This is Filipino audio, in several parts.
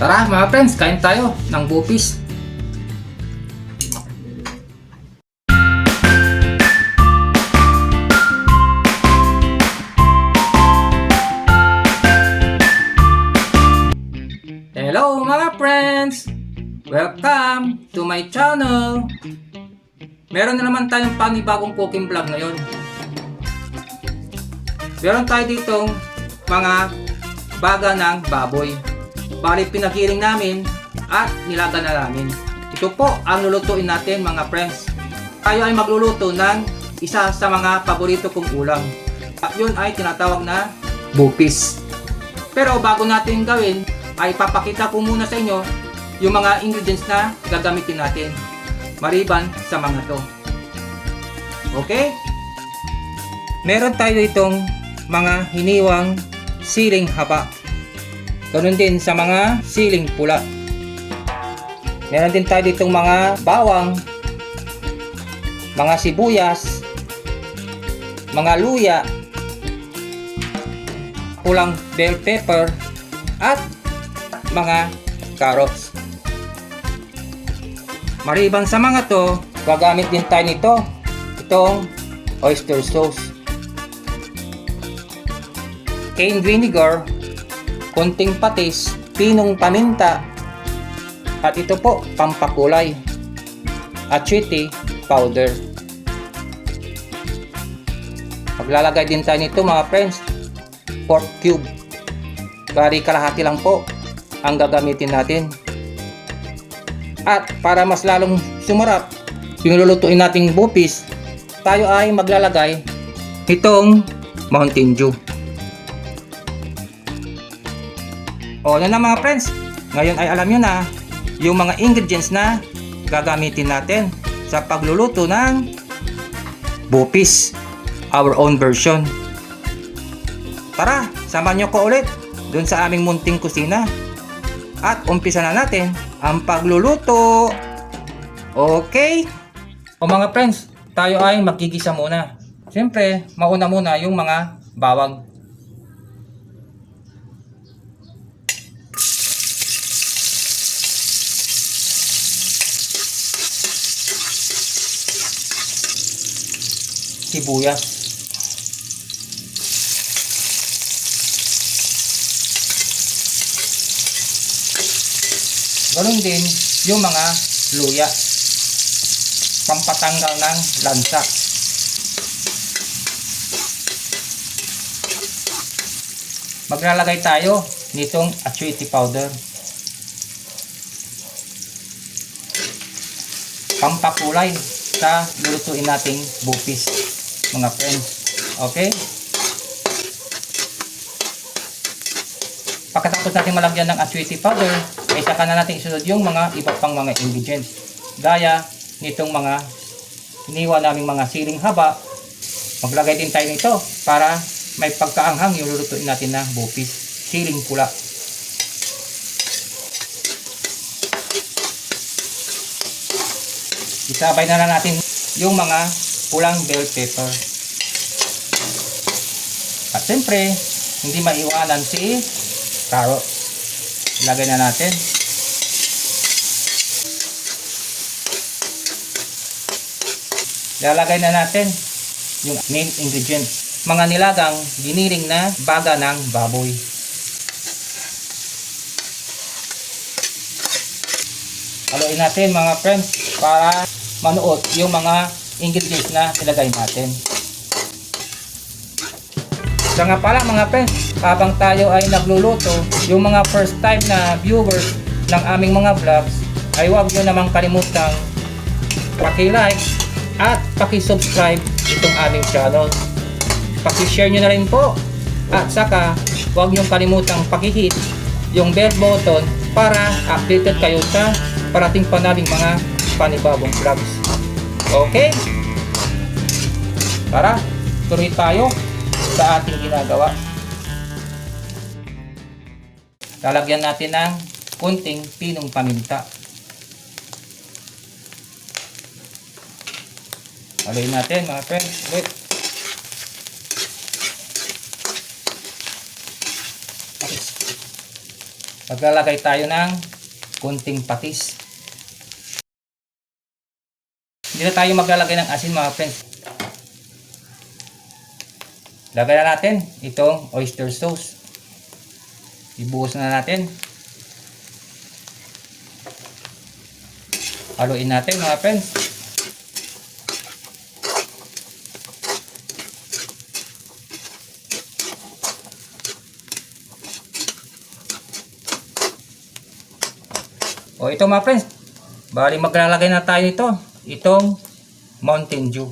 Tara mga friends, kain tayo ng bupis. Hello mga friends! Welcome to my channel! Meron na naman tayong panibagong cooking vlog ngayon. Meron tayo ditong mga baga ng baboy. Bali pinagiling namin at nilaga na namin. Ito po ang lulutuin natin mga friends. Tayo ay magluluto ng isa sa mga paborito kong ulam. At yun ay tinatawag na bupis. Pero bago natin gawin, ay papakita ko muna sa inyo yung mga ingredients na gagamitin natin. Maliban sa mga to. Okay? Meron tayo itong mga hiniwang siling haba. Ganun din sa mga siling pula. Meron din tayo ditong mga bawang, mga sibuyas, mga luya, pulang bell pepper, at mga carrots. Maliban sa mga to, gagamit din tayo nito, itong oyster sauce, cane vinegar, konting patis, pinong paminta, at ito po, pampakulay, achuete powder. Maglalagay din tayo nito mga friends, pork cube. Bali kalahati lang po ang gagamitin natin. At para mas lalong sumarap yung lulutuin nating bupis, tayo ay maglalagay itong Mountain Dew. O yan na mga friends, ngayon ay alam nyo na yung mga ingredients na gagamitin natin sa pagluluto ng bupis, our own version. Tara, samahan nyo ko ulit dun sa aming munting kusina at umpisa na natin ang pagluluto. Okay? O mga friends, tayo ay magigisa muna. Siyempre, mauna muna yung mga bawang. Sibuyas, ganoon din yung mga luya, pampatanggal ng lansa. Maglalagay tayo nitong achuete powder, pampakulay sa lulutuin nating bupis mga friends. Okay? Pagkatapos natin malagyan ng achuete powder, ay saka na natin isunod yung mga iba pang mga ingredients. Gaya nitong mga iniwa naming mga siling haba. Maglagay din tayo nito para may pagkaanghang yung lulutuin natin na bupis. Siling pula. Isabay na natin yung mga pulang bell pepper. At siyempre, hindi maiwanan si carrot. Ilagay na natin. Ilalagay na natin yung main ingredients. Mga nilagang giniling na baga ng baboy. Haluin natin mga friends para manuot yung mga ingredients na ilagay natin. So nga pala mga friends, habang tayo ay nagluluto, yung mga first time na viewers ng aming mga vlogs, ay huwag nyo namang kalimutang paki-like at paki-subscribe itong aming channel. Paki-share nyo na rin po. At saka, huwag nyo kalimutang paki-hit yung bell button para updated kayo sa parating pa naming mga panibagong vlogs. Okay? Tara, tuloy tayo sa ating ginagawa. Lalagyan natin ng kunting pinong paminta. Haluin natin mga friends. Wait. maglalagay tayo ng kunting patis. Hindi na tayo maglalagay ng asin mga friends. Lagay na natin itong oyster sauce. Ibuhos na natin. Haluin natin mga friends. O ito mga friends, bali maglalagay na tayo ito, itong Mountain Dew.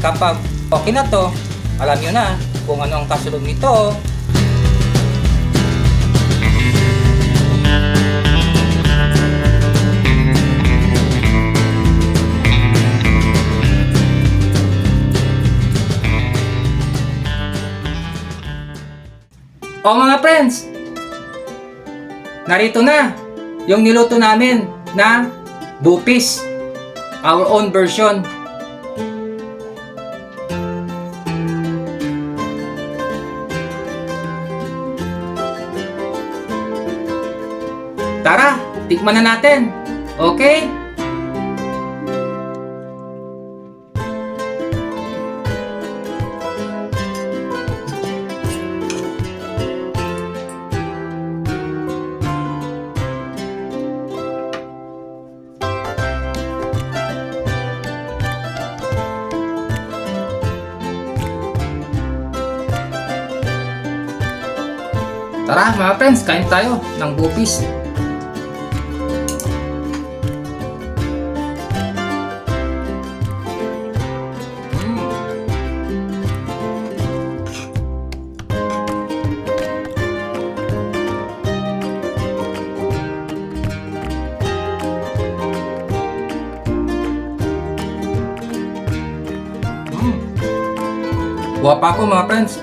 Kapag okay na to, alam nyo na kung ano ang kasunod nito. O mga friends, narito na yung niluto namin na bupis, our own version. Tara, tikman na natin. Okay? Tara mga friends, kain tayo ng bupis. Buha pa ako mga friends.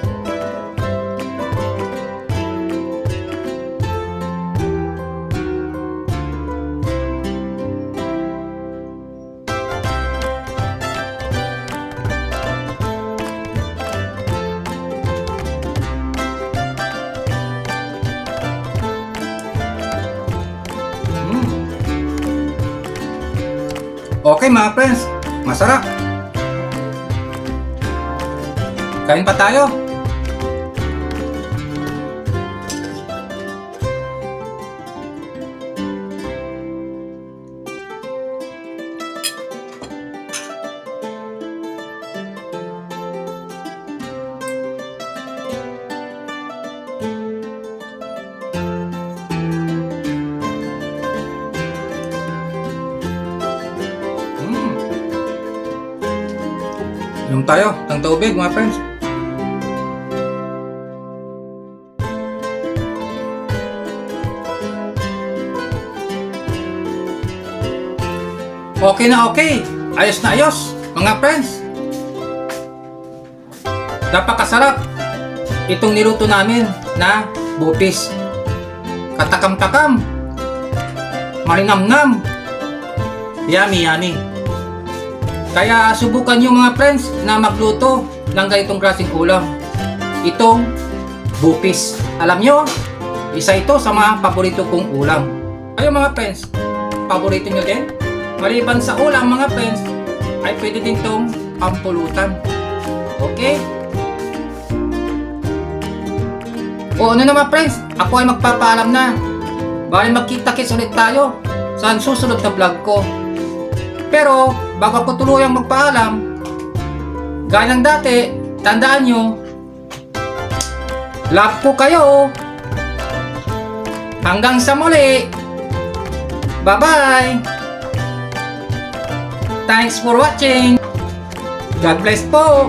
Okay mga friends, masarap. Kain pa tayo. Inom tayo ng tubig mga friends. Okay na okay. Ayos na ayos mga friends. Napakasarap itong niluto namin na bupis. Katakam-takam. Marinam-nam. Yummy yummy. Kaya subukan nyo mga friends na magluto ng ganitong klaseng ulam. Itong bupis. Alam nyo, isa ito sa mga paborito kong ulam. Kayo mga friends, paborito nyo din? Maliban sa ulam mga friends, ay pwede din itong pampulutan. Okay? O ano naman friends, ako ay magpapaalam na. Bali magkita-kits ulit tayo sa susunod na vlog ko. Pero bago ako tuluyang magpaalam, gaya ng dati, tandaan nyo, love ko kayo. Hanggang sa muli. Bye-bye. Thanks for watching. God bless po.